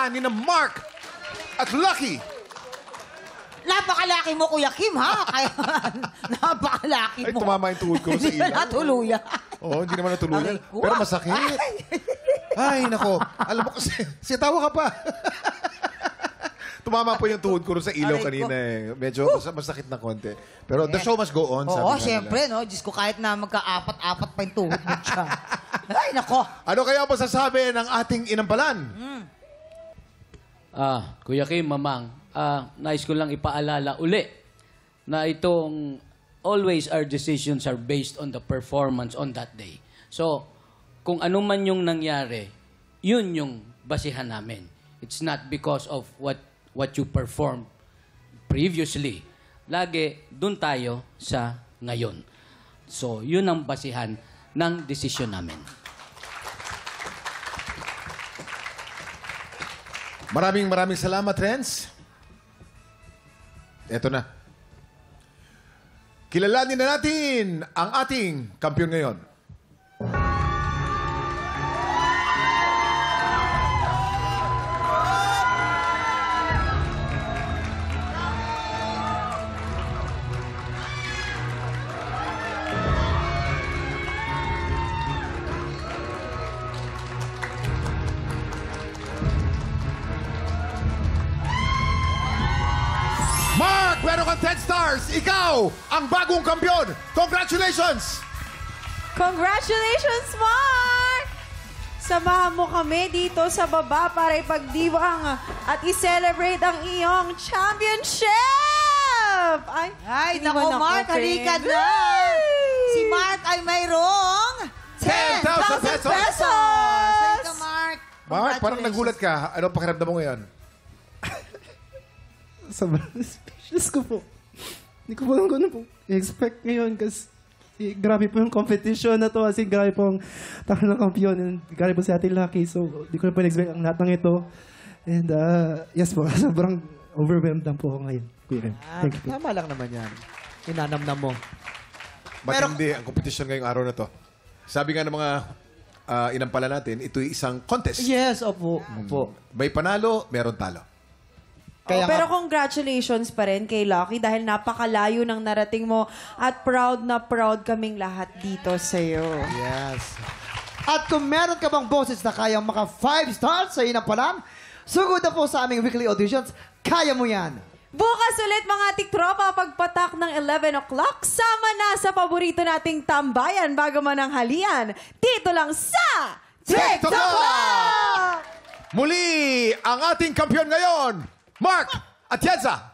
pala ni na Mark at Lucky. Napakalaki mo, Kuya Kim, ha? Kaya, napakalaki mo. Ay, tumama yung tuhod ko sa Hindi na ilaw. natuluyan. Oo, hindi naman natuluyan. Aray ko. Pero masakit. Ay, nako. Alam mo kasi, tawa ka pa. Tumama po yung tuhod ko sa ilaw Aray ko. kanina eh. Medyo masakit na konti. Pero the show must go on, sabi Oo, nga syempre, nila. no? Diyos ko, kahit na magka-apat-apat pa yung tuhod mo dyan. Ay, nako. Ano kaya ang masasabi ng ating inampalan? Kuya Kim, Mamang, nais ko lang ipaalala uli na itong always our decisions are based on the performance on that day. So, kung ano man yung nangyari, yun yung basihan namin. It's not because of what you performed previously. Lagi, dun tayo sa ngayon. So, yun ang basihan ng desisyon namin. Maraming salamat, Renz. Eto na. Kilalanin na natin ang ating kampiyon ngayon. Mark, meron kang 10 stars. Ikaw, ang bagong kampiyon. Congratulations! Congratulations, Mark! Samahan mo kami dito sa baba para ipagdiwang at i-celebrate ang iyong championship! Ay, hindi nako, man Mark, friend. halika na. Si Mark ay mayroong 10,000 pesos. Halika, Mark. Mark, parang Congratulations. nagulat ka. Ano pakiramdam mo ngayon? Sobrang speechless ko po. Hindi ko po lang kung ano po i-expect ngayon kasi grabe po yung competition na to. Kasi grabe po ang takbo ng kampiyon. And grabe po si Ate Lucky. So, hindi ko na po in-expect ang lahat ng ito. And yes po, sobrang overwhelmed lang po ako ngayon. Kuya Kim. Thank you po. Tama lang naman yan. Inanamnam mo. Matindi ang competition ngayong araw na to. Sabi nga ng mga inampala natin, ito'y isang contest. Yes, opo. Opo. May panalo, meron talo. Kaya Pero nga, congratulations pa rin kay Lucky dahil napakalayo ng narating mo at proud na proud kaming lahat dito sa'yo. yes. At kung meron ka bang boses na kayang maka 5 stars sa inampalan, sugod na po sa aming weekly auditions, kaya mo yan. Bukas ulit mga tiktropa pagpatak ng 11 o'clock. Sama na sa paborito nating tambayan bago man ang halian. Dito lang sa TikTok! Muli, ang ating kampiyon ngayon, Mark Atienza.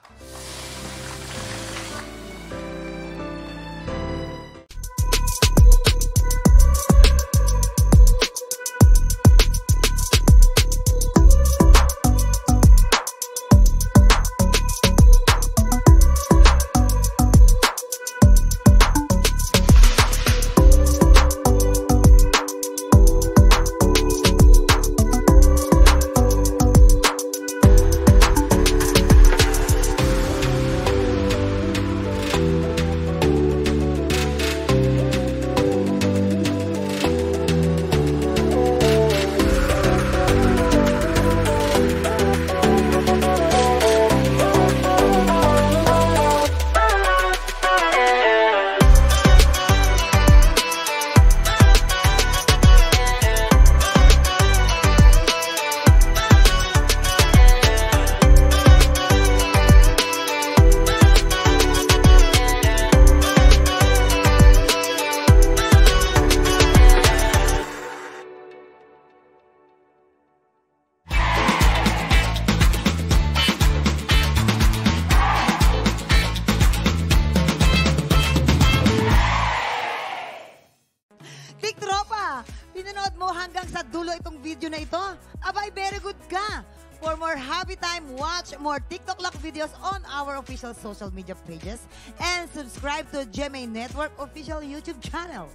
Tiktropa, pinanood mo hanggang sa dulo itong video na ito? Abay, very good ka! For more happy time, watch more TikTok Lock videos on our official social media pages and subscribe to GMA Network official YouTube channel.